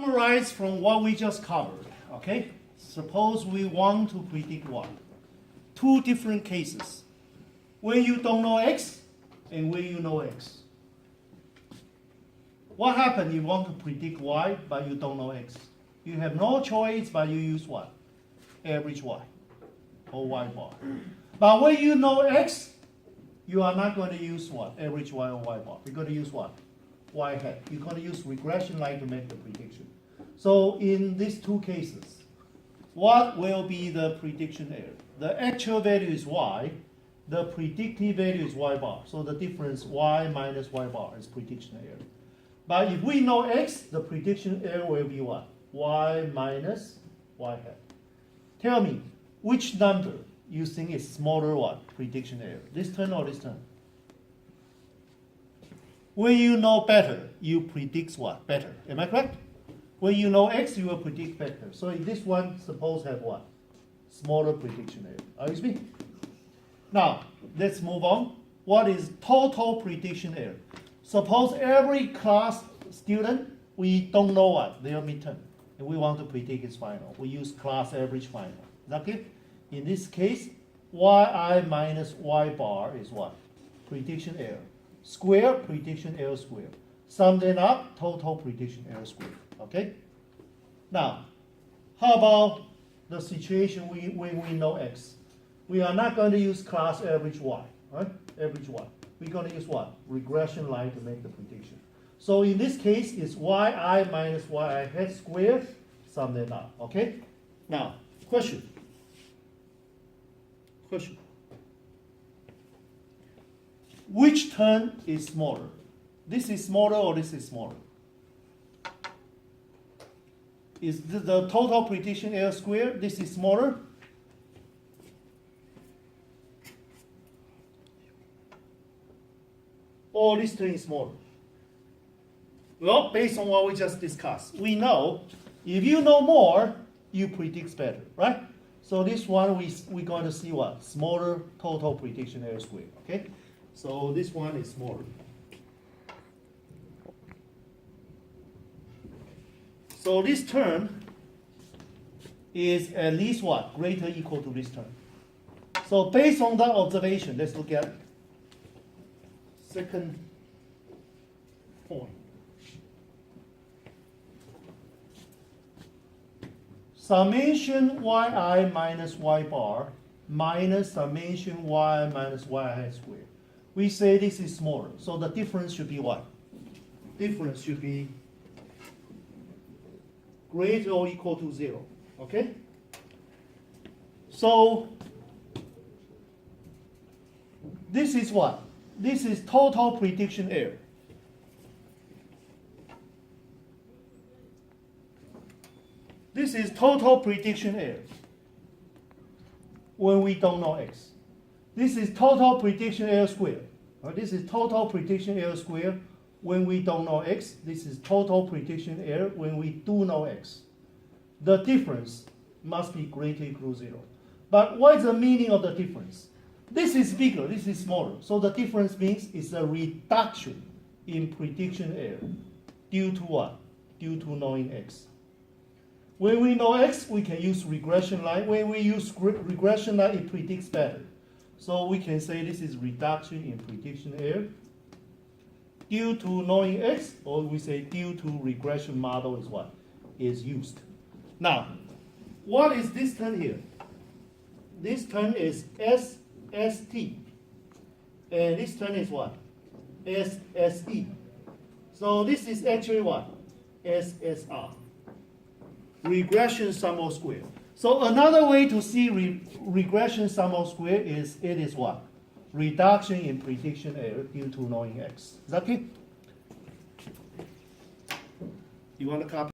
summarize from what we just covered, okay? Suppose we want to predict what? Two different cases. When you don't know x and when you know x. What happens if you want to predict y but you don't know x? You have no choice but you use what? Average y or y bar. But when you know x, you are not going to use what? Average y or y bar. You're going to use what? Y hat. You're going to use regression line to make the prediction. So in these two cases, what will be the prediction error? The actual value is y. The predicted value is y bar. So the difference y minus y bar is prediction error. But if we know x, the prediction error will be what? Y minus y hat. Tell me, which number you think is smaller what? Prediction error. This term or this term? When you know better, you predict what? Better. Am I correct? When you know x, you will predict better. So in this one, suppose have what? Smaller prediction error. Are you with me? Now, let's move on. What is total prediction error? Suppose every class student, we don't know what? Their midterm. And we want to predict its final. We use class average final. Is that okay? In this case, yi minus y bar is what? Prediction error. Square, prediction error square. Sum them up, total prediction error square. Okay? Now, how about the situation when we know x? We are not going to use class average y, right? Average y. We're going to use what? Regression line to make the prediction. So in this case, it's yi minus yi hat squared, sum them up. Okay? Now, question. Question. Which term is smaller? This is smaller or this is smaller? Is the total prediction error squared? This is smaller? Or this term is smaller? Well, based on what we just discussed, we know if you know more, you predict better, right? So this one we're going to see what? Smaller total prediction error square, okay? So this one is smaller. So this term is at least what? Greater or equal to this term. So based on that observation, let's look at second point. Summation yi minus y bar minus summation y minus y hat squared. We say this is smaller, so the difference should be what? Difference should be greater or equal to 0, okay? So this is what? This is total prediction error. This is total prediction error when we don't know x. This is total prediction error square. This is total prediction error square when we don't know x. This is total prediction error when we do know x. The difference must be greater or equal to 0. But what is the meaning of the difference? This is bigger, this is smaller. So the difference means it's a reduction in prediction error due to what? Due to knowing x. When we know x, we can use regression line. When we use regression line, it predicts better. So we can say this is reduction in prediction error due to knowing x, or we say due to regression model is what? Is used. Now, what is this term here? This term is SST. And this term is what? SSE. So this is actually what? SSR. Regression sum of square. So another way to see regression sum of square is it is what? Reduction in prediction error due to knowing x. Is that okay? You want to copy?